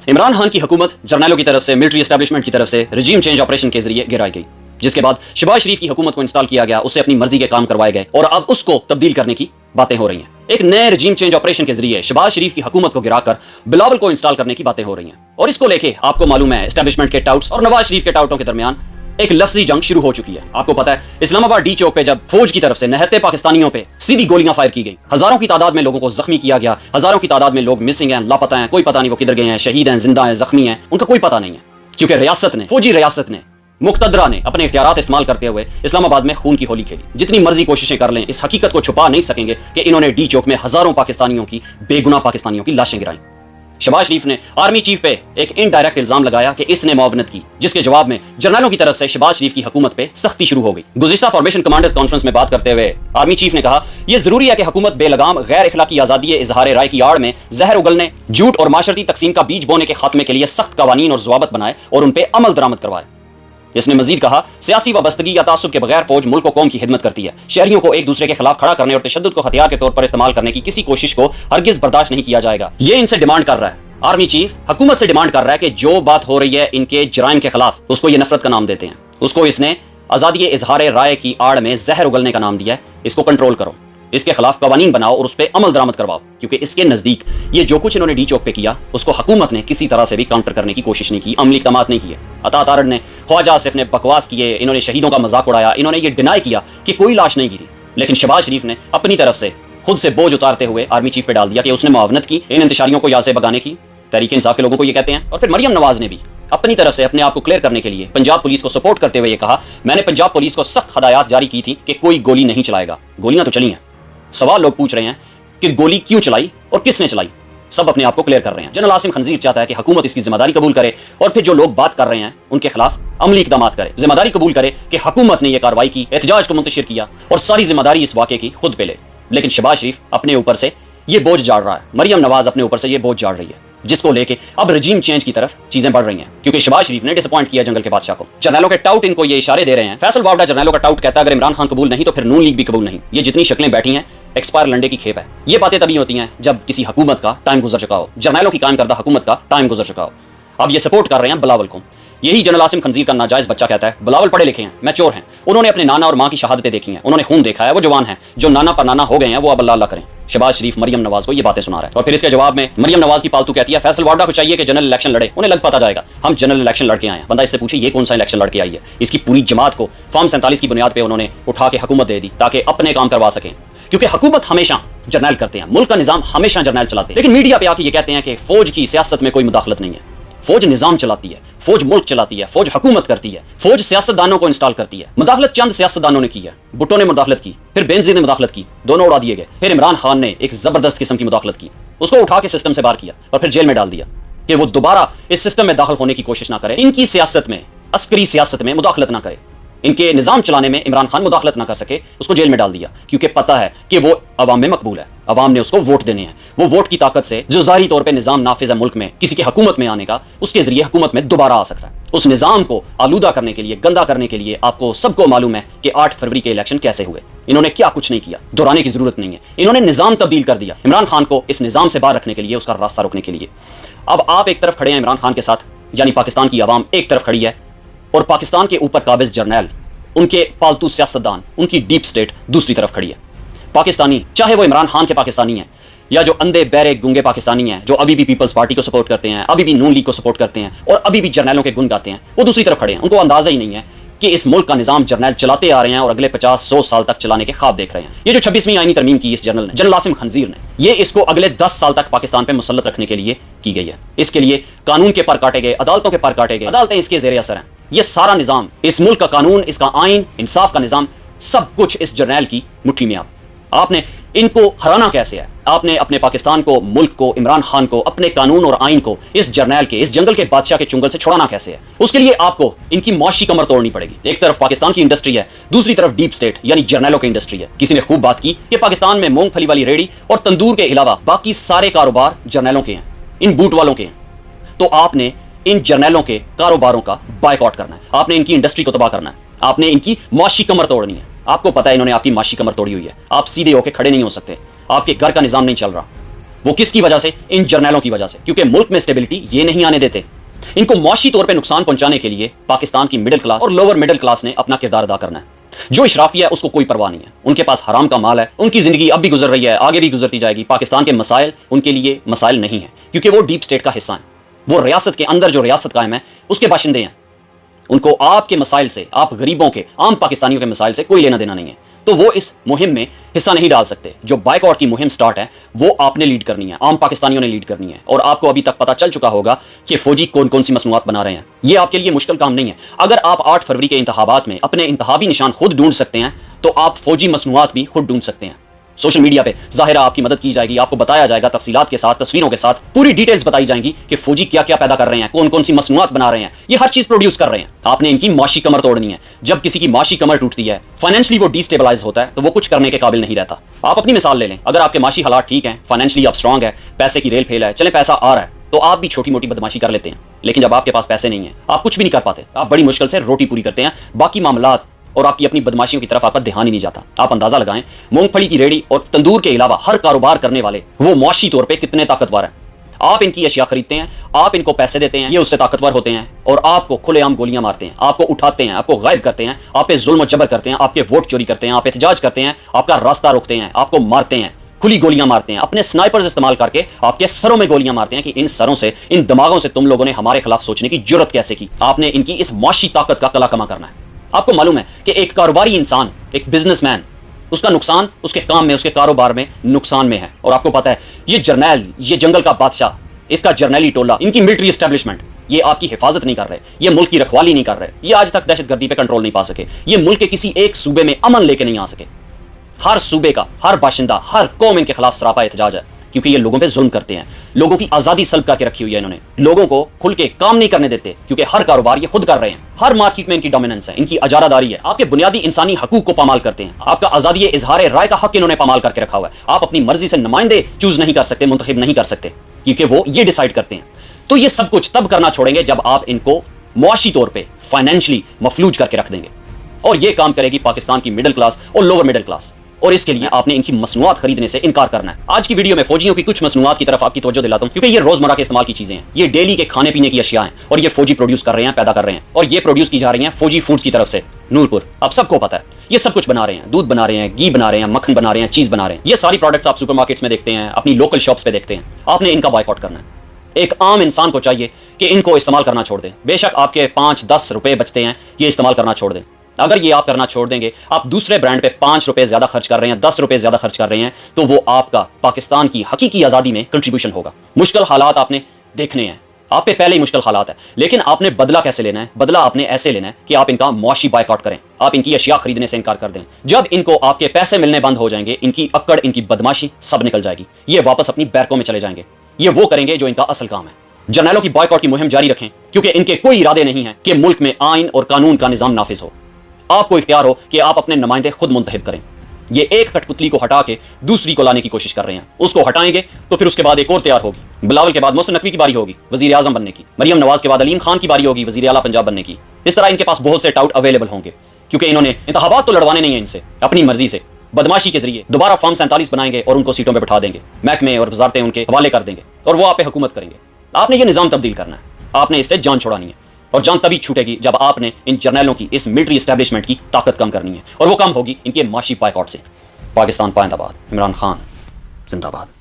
इमरान खान की हुकूमत जर्नैलों की तरफ से, मिलिट्री एस्टैब्लिशमेंट की तरफ से रजीम चेंज ऑपरेशन के जरिए गिराई गई, जिसके बाद शहबाज शरीफ की हुकूमत को इंस्टॉल किया गया, उससे अपनी मर्जी के काम करवाए गए और अब उसको तब्दील करने की बातें हो रही हैं। एक नए रजीम चेंज ऑपरेशन के जरिए शहबाज शरीफ की हुकूमत को गिराकर बिलावल को इंस्टॉल करने की बातें हो रही हैं। और इसको लेके आपको मालूम है एस्टैब्लिशमेंट के टाउट्स और नवाज शरीफ के टाउटों के दरमियान एक लफ्जी जंग शुरू हो चुकी है। आपको पता है इस्लामाबाद डी चौक पे जब फौज की तरफ से निहत्ते पाकिस्तानियों पे सीधी गोलियां फायर की गई, हजारों की तादाद में लोगों को जख्मी किया गया, हजारों की तादाद में लोग मिसिंग हैं, लापता हैं, कोई पता नहीं वो किधर गए हैं, शहीद हैं, जिंदा हैं, जख्मी हैं, उनका कोई पता नहीं है, क्योंकि रियासत ने, फौजी रियासत ने, मुक्तदरा ने अपने इख्तियारात इस्तेमाल करते हुए इस्लामाबाद में खून की होली खेली। जितनी मर्जी कोशिशें कर लें, इस हकीकत को छुपा नहीं सकेंगे कि इन्होंने डी चौक में हजारों पाकिस्तानियों की, बेगुनाह पाकिस्तानियों की लाशें गिराई। शहबाज शरीफ ने आर्मी चीफ पे एक इनडायरेक्ट इल्जाम लगाया कि इसने मुआवनत की, जिसके जवाब में जर्नैलों की तरफ से शहबाज शरीफ की हुकूमत पे सख्ती शुरू हो गई। गुज़िश्ता फॉर्मेशन कमांडर्स कॉन्फ्रेंस में बात करते हुए आर्मी चीफ ने कहा, यह जरूरी है कि हुकूमत बेलगाम गैर इखलाकी आजादी इजहार राय की आड़ में जहर उगलने, झूठ और माशरती तकसीम का बीज बोने के खात्मे के लिए सख्त कवानीन और ज़वाबत बनाए और उन पर अमल दरामद करवाए। इसने मजीद कहा, सियासी वाबस्तगी या तासुब के बगैर फौज मुल्क को कौम की खिदमत करती है। शहरियों को एक दूसरे के खिलाफ खड़ा करने और तशद्दुद को हथियार के तौर पर इस्तेमाल करने की किसी कोशिश को हरगिज बर्दाश्त नहीं किया जाएगा। ये इनसे डिमांड कर रहा है, आर्मी चीफ हुकूमत से डिमांड कर रहा है कि जो बात हो रही है इनके जराइम के खिलाफ, उसको ये नफरत का नाम देते हैं, उसको इसने आज़ादी इजहार राय की आड़ में जहर उगलने का नाम दिया है। इसको कंट्रोल करो, इसके खिलाफ कवानीन बनाओ और उस पर अमल दरामद करवाओ, क्योंकि इसके नज़दीक ये जो कुछ इन्होंने डी चौक पे किया उसको हुकूमत ने किसी तरह से भी काउंटर करने की कोशिश नहीं की, अमली इक़दाम नहीं किए। अता तारड़ ने, ख्वाजा आसिफ ने बकवास किए, इन्होंने शहीदों का मजाक उड़ाया, इन्होंने ये डिनाई किया कि कोई लाश नहीं गिरी, लेकिन शहबाज शरीफ ने अपनी तरफ से खुद से बोझ उतारते हुए आर्मी चीफ पे डाल दिया कि उसने मुआवनत की इन इंतशारियों को यहाँ से भगाने की। तहरीक इंसाफ के लोगों को ये कहते हैं। और फिर मरियम नवाज ने भी अपनी तरफ से अपने आप को क्लियर करने के लिए पंजाब पुलिस को सपोर्ट करते हुए ये कहा, मैंने पंजाब पुलिस को सख्त हदायत जारी की थी कि कोई गोली नहीं चलाएगा। गोलियां तो चली हैं, सवाल लोग पूछ रहे हैं कि गोली क्यों चलाई और किसने चलाई। सब अपने आप को क्लियर कर रहे हैं। जनरल आसिम खंजीर चाहता है कि हुकूमत इसकी जिम्मेदारी कबूल करे और फिर जो लोग बात कर रहे हैं उनके खिलाफ अमली इक़दाम करे, जिम्मेदारी कबूल करे कि हुकूमत ने यह कार्रवाई की, एहतजाज को मुंतशिर किया और सारी जिम्मेदारी इस वाक़े की खुद पे ले। लेकिन शहबाज शरीफ अपने ऊपर से ये बोझ झाड़ रहा है, मरियम नवाज अपने ऊपर से ये बोझ झाड़ रही है, जिसको लेके अब रजीम चेंज की तरफ चीजें बढ़ रही हैं, क्योंकि शहबाज शरीफ ने डिसअपॉइंट किया जंगल के बादशाह को। जर्नैलों के टाउट इनको ये इशारे दे रहे हैं। फैसल वावडा जर्नैलों का टाउट कहता है, अगर इमरान खान कबूल नहीं तो फिर नून लीग भी कबूल नहीं। ये जितनी शक्लें बैठी हैं एक्सपायर लंडे की खेप है। ये बातें तभी होती हैं जब किसी हुकूमत का टाइम गुजर चुका हो, जर्नैलों की कायम करदा हुकूमत का टाइम गुजर चुका हो। अब ये सपोर्ट कर रहे हैं बिलावल को। यही जनरल आसिम खंजीर का नाजायज बच्चा कहता है, बिलावल पढ़े लिखे हैं, मैच्योर हैं, उन्होंने अपने नाना और माँ की शहादतें देखी हैं, उन्होंने खून देखा है, वो जवान हैं, जो नाना पर नाना हो गए हैं वो अब अल्लाह अल्लाह करें। शहबाज शरीफ मरियम नवाज को ये बातें सुना रहा है। और फिर इसके जवाब में मरियम नवाज की पालतू कहती है, फैसल वावडा को चाहिए कि जनरल इलेक्शन लड़े, उन्हें लग पता जाएगा हम जनरल इलेक्शन लड़के आए हैं। बंदा इससे पूछे ये कौन सा इलेक्शन लड़के आई है। इसकी पूरी जमात को फॉर्म 47 की बुनियाद पर उन्होंने उठा के हुकूमत दे दी ताकि अपने काम करवा सकें, क्योंकि हुकूमत हमेशा जर्नैल करते हैं, मुल्क का निजाम हमेशा जर्नैल चलाते हैं। लेकिन मीडिया पे आके ये कहते हैं कि फौज की सियासत में कोई मुदाखलत नहीं है, फौज निजाम चलाती है, फौज मुल्क चलाती है, फौज हुकूमत करती है, फौज सियासतदानों को इंस्टॉल करती है। मुदाखलत चंद सियासतदानों ने की है, भुट्टो ने मुदाखलत की, फिर बेनजीर ने मुदाखलत की, दोनों उड़ा दिए गए। फिर इमरान खान ने एक जबरदस्त किस्म की मुदाखलत की, उसको उठा के सिस्टम से बाहर किया और फिर जेल में डाल दिया कि वो दोबारा इस सिस्टम में दाखिल होने की कोशिश ना करे, इनकी सियासत में, अस्करी सियासत में मुदाखलत ना करे, इनके निजाम चलाने में इमरान खान मुदाखलत ना कर सके, उसको जेल में डाल दिया, क्योंकि पता है कि वो अवाम में मकबूल है, अवाम ने उसको वोट देने हैं। वो वोट की ताकत से जो ज़ाहिरी तौर पे निजाम नाफिज है मुल्क में किसी की हुकूमत में आने का, उसके जरिए हुकूमत में दोबारा आ सकता है। उस निजाम को आलूदा करने के लिए, गंदा करने के लिए आपको सबको मालूम है कि 8 फरवरी के इलेक्शन कैसे हुए। इन्होंने क्या कुछ नहीं किया, दोहराने की जरूरत नहीं है। इन्होंने निजाम तब्दील कर दिया इमरान खान को इस निजाम से बाहर रखने के लिए, उसका रास्ता रोकने के लिए। अब आप एक तरफ खड़े हैं इमरान खान के साथ, यानी पाकिस्तान की आवाम एक तरफ खड़ी है, और पाकिस्तान के ऊपर काबिज जर्नैल, उनके पालतू सियासतदान, उनकी डीप स्टेट दूसरी तरफ खड़ी है। पाकिस्तानी, चाहे वो इमरान खान के पाकिस्तानी हैं या जो अंधे बहरे गूंगे पाकिस्तानी हैं, जो अभी भी पीपल्स पार्टी को सपोर्ट करते हैं, अभी भी नून लीग को सपोर्ट करते हैं और अभी भी जर्नैलों के गुण गाते हैं, वो दूसरी तरफ खड़े हैं। उनको अंदाजा ही नहीं है कि इस मुल्क का निजाम जर्नैल चलाते आ रहे हैं और अगले 50-100 साल तक चलाने के ख्वाब देख रहे हैं। ये जो 26वीं आईनी तरमीम की इस जनरल आसिम खंजीर ने, ये इसको अगले 10 साल तक पाकिस्तान पे मुसल्लत रखने के लिए की गई है। इसके लिए कानून के पर काटे गए, अदालतों के पर काटे गए, अदालतें इसके ज़ेरे असर हैं। ये सारा निजाम, इस मुल्क का कानून, इसका आइन, इंसाफ का निजाम, सब कुछ इस जर्नैल की मुट्ठी में। आपने इनको हराना कैसे है? आपने अपने पाकिस्तान को, मुल्क को, इमरान खान को, अपने कानून और आइन को इस जर्नैल के, इस जंगल के बादशाह के चुंगल से छुड़ाना कैसे है? उसके लिए आपको इनकी मुआशी कमर तोड़नी पड़ेगी। एक तरफ पाकिस्तान की इंडस्ट्री है, दूसरी तरफ डीप स्टेट यानी जर्नैलों की इंडस्ट्री है। किसी ने खूब बात की कि पाकिस्तान में मूंगफली वाली रेडी और तंदूर के अलावा बाकी सारे कारोबार जर्नैलों के हैं, इन बूट वालों के हैं। तो आपने इन जर्नैलों के कारोबारों का बायकॉट करना है, आपने इनकी इंडस्ट्री को तबाह करना है, आपने इनकी मुआशी कमर तोड़नी है। आपको पता है इन्होंने आपकी मुआशी कमर तोड़ी हुई है, आप सीधे होकर खड़े नहीं हो सकते, आपके घर का निजाम नहीं चल रहा, وہ کس کی وجہ سے؟ ان جرنیلوں کی وجہ سے، کیونکہ ملک میں اسٹیبلٹی یہ نہیں آنے دیتے۔ ان کو معاشی طور پہ نقصان پہنچانے کے لیے پاکستان کی مڈل کلاس اور لوور مڈل کلاس نے اپنا کردار ادا کرنا ہے۔ جو اشرافیہ ہے اس کو کوئی پرواہ نہیں ہے، ان کے پاس حرام کا مال ہے، ان کی زندگی اب بھی گزر رہی ہے، آگے بھی گزرتی جائے گی۔ پاکستان کے مسائل ان کے لیے مسائل نہیں ہیں، کیونکہ وہ ڈیپ اسٹیٹ کا حصہ ہیں، وہ ریاست کے اندر جو ریاست قائم ہے اس کے باشندے ہیں۔ ان کو آپ کے مسائل سے، آپ غریبوں کے، عام پاکستانیوں کے مسائل سے کوئی لینا دینا نہیں ہے، تو وہ اس مہم میں حصہ نہیں ڈال سکتے۔ جو بائیک آؤٹ کی مہم سٹارٹ ہے وہ آپ نے لیڈ کرنی ہے، عام پاکستانیوں نے لیڈ کرنی ہے، اور آپ کو ابھی تک پتہ چل چکا ہوگا کہ فوجی کون کون سی مصنوعات بنا رہے ہیں۔ یہ آپ کے لیے مشکل کام نہیں ہے۔ اگر آپ 8 فروری کے انتخابات میں اپنے انتخابی نشان خود ڈھونڈ سکتے ہیں تو آپ فوجی مصنوعات بھی خود ڈھونڈ سکتے ہیں۔ سوشل میڈیا پہ ظاہرہ آپ کی مدد کی جائے گی، آپ کو بتایا جائے گا تفصیلات کے ساتھ، تصویروں کے ساتھ، پوری ڈیٹیلز بتائی جائیں گی کہ فوجی کیا کیا پیدا کر رہے ہیں، کون کون سی مصنوعات بنا رہے ہیں، یہ ہر چیز پروڈیوس کر رہے ہیں۔ آپ نے ان کی معاشی کمر توڑنی ہے۔ جب کسی کی معاشی کمر ٹوٹتی ہے، فائنینشلی وہ ڈی اسٹیبلائز ہوتا ہے، تو وہ کچھ کرنے کے قابل نہیں رہتا۔ آپ اپنی مثال لے لیں، اگر آپ کے معاشی حالات ٹھیک ہیں، فائنینشلی آپ اسٹرانگ ہے، پیسے کی ریل پھیل ہے، چلیں پیسہ آ رہا ہے، تو آپ بھی چھوٹی موٹی بدماشی کر لیتے ہیں۔ لیکن جب آپ کے پاس پیسے نہیں ہیں، آپ کچھ بھی نہیں کر پاتے، آپ بڑی مشکل سے روٹی پوری کرتے ہیں، باقی معاملات اور آپ کی اپنی بدماشیوں کی طرف آپ کا دھیان ہی نہیں جاتا۔ آپ اندازہ لگائیں، مونگ پھلی کی ریڑھی اور تندور کے علاوہ ہر کاروبار کرنے والے وہ معاشی طور پہ کتنے طاقتور ہیں۔ آپ ان کی اشیاء خریدتے ہیں، آپ ان کو پیسے دیتے ہیں، یہ اس سے طاقتور ہوتے ہیں، اور آپ کو کھلے عام گولیاں مارتے ہیں، آپ کو اٹھاتے ہیں، آپ کو غائب کرتے ہیں، آپ پہ ظلم و جبر کرتے ہیں، آپ کے ووٹ چوری کرتے ہیں، آپ احتجاج کرتے ہیں، آپ کا راستہ روکتے ہیں، آپ کو مارتے ہیں، کھلی گولیاں مارتے ہیں، اپنے سنائپرز استعمال کر کے آپ کے سروں میں گولیاں مارتے ہیں کہ ان سروں سے، ان دماغوں سے تم لوگوں نے ہمارے خلاف سوچنے کی جرت کیسے کی۔ آپ نے ان کی اس معاشی طاقت کا کلا کما کرنا ہے۔ آپ کو معلوم ہے کہ ایک کاروباری انسان، ایک بزنس مین، اس کا نقصان اس کے کام میں، اس کے کاروبار میں نقصان میں ہے، اور آپ کو پتا ہے یہ جرنیل، یہ جنگل کا بادشاہ، اس کا جرنیلی ٹولہ، ان کی ملٹری اسٹیبلشمنٹ، یہ آپ کی حفاظت نہیں کر رہے، یہ ملک کی رکھوالی نہیں کر رہے، یہ آج تک دہشت گردی پہ کنٹرول نہیں پا سکے، یہ ملک کے کسی ایک صوبے میں امن لے کے نہیں آ سکے۔ ہر صوبے کا، ہر باشندہ، ہر قوم ان کے خلاف سراپا احتجاج ہے، کیونکہ یہ لوگوں پہ ظلم کرتے ہیں، لوگوں کی آزادی سلب کر کے رکھی ہوئی ہے انہوں نے، لوگوں کو کھل کے کام نہیں کرنے دیتے، کیونکہ ہر کاروبار یہ خود کر رہے ہیں، ہر مارکیٹ میں ان کی ڈومیننس ہے، ان کی اجارہ داری ہے، آپ کے بنیادی انسانی حقوق کو پامال کرتے ہیں، آپ کا آزادی اظہار رائے کا حق انہوں نے پامال کر کے رکھا ہوا ہے، آپ اپنی مرضی سے نمائندے چوز نہیں کر سکتے، منتخب نہیں کر سکتے، کیونکہ وہ یہ ڈیسائیڈ کرتے ہیں۔ تو یہ سب کچھ تب کرنا چھوڑیں گے جب آپ ان کو معاشی طور پہ فائنینشلی مفلوج کر کے رکھ دیں گے، اور یہ کام کرے گی پاکستان کی مڈل کلاس اور لوور مڈل کلاس، اور اس کے لیے آپ نے ان کی مصنوعات خریدنے سے انکار کرنا ہے۔ آج کی ویڈیو میں فوجیوں کی کچھ مصنوعات کی طرف آپ کی توجہ دلاتا ہوں، کیونکہ یہ روزمرہ کے استعمال کی چیزیں ہیں، یہ ڈیلی کے کھانے پینے کی اشیاء ہیں، اور یہ فوجی پروڈیوس کر رہے ہیں، پیدا کر رہے ہیں، اور یہ پروڈیوس کی جا رہی ہیں فوجی فوڈز کی طرف سے، نورپور۔ آپ سب کو پتہ ہے یہ سب کچھ بنا رہے ہیں، دودھ بنا رہے ہیں، گھی بنا رہے ہیں، مکھن بنا رہے ہیں، چیز بنا رہے ہیں، یہ ساری پروڈکٹس آپ سپر مارکیٹس میں دیکھتے ہیں، اپنی لوکل شاپس پہ دیکھتے ہیں۔ آپ نے ان کا بائیک آؤٹ کرنا ہے۔ ایک عام انسان کو چاہیے کہ ان کو استعمال کرنا چھوڑ دیں، بے شک آپ کے 5-10 روپے بچتے ہیں، یہ استعمال کرنا چھوڑ دیں۔ اگر یہ آپ کرنا چھوڑ دیں گے، آپ دوسرے برانڈ پہ 5 روپے زیادہ خرچ کر رہے ہیں، 10 روپے زیادہ خرچ کر رہے ہیں، تو وہ آپ کا پاکستان کی حقیقی آزادی میں کنٹریبیوشن ہوگا۔ مشکل حالات آپ نے دیکھنے ہیں، آپ پہ پہلے ہی مشکل حالات ہیں، لیکن آپ نے بدلہ کیسے لینا ہے؟ بدلہ آپ نے ایسے لینا ہے کہ آپ ان کا معاشی بائیک آؤٹ کریں، آپ ان کی اشیاء خریدنے سے انکار کر دیں۔ جب ان کو آپ کے پیسے ملنے بند ہو جائیں گے، ان کی اکڑ، ان کی بدماشی سب نکل جائے گی، یہ واپس اپنی بیرکوں میں چلے جائیں گے، یہ وہ کریں گے جو ان کا اصل کام ہے۔ جرنیلوں کی بائیک آؤٹ کی مہم جاری رکھیں، کیونکہ ان کے کوئی ارادے نہیں ہیں کہ ملک میں آئین اور قانون کا نظام نافذ ہو۔ آپ کو اختیار ہو کہ آپ اپنے نمائندے خود منتخب کریں۔ یہ ایک کٹ پتلی کو ہٹا کے دوسری کو لانے کی کوشش کر رہے ہیں، اس کو ہٹائیں گے تو پھر اس کے بعد ایک اور تیار ہوگی۔ بلاول کے بعد محسن نقوی کی باری ہوگی وزیر اعظم بننے کی، مریم نواز کے بعد علیم خان کی باری ہوگی وزیر اعلیٰ پنجاب بننے کی۔ اس طرح ان کے پاس بہت سے ٹاؤٹ اویلیبل ہوں گے، کیونکہ انہوں نے انتخابات تو لڑوانے نہیں ہیں ان سے، اپنی مرضی سے بدماشی کے ذریعے دوبارہ فارم 47 بنائیں گے اور ان کو سیٹوں پہ بٹھا دیں گے، محکمے اور وزارتیں ان کے حوالے کر دیں گے، اور وہ آپ پہ حکومت کریں گے۔ آپ نے یہ نظام تبدیل کرنا ہے، آپ نے اس سے جان چھڑانی ہے، اور جان تبھی چھوٹے گی جب آپ نے ان جرنیلوں کی، اس ملٹری اسٹیبلشمنٹ کی طاقت کم کرنی ہے، اور وہ کم ہوگی ان کے معاشی بائیک آؤٹ سے۔ پاکستان پائندہ باد، عمران خان زندہ باد۔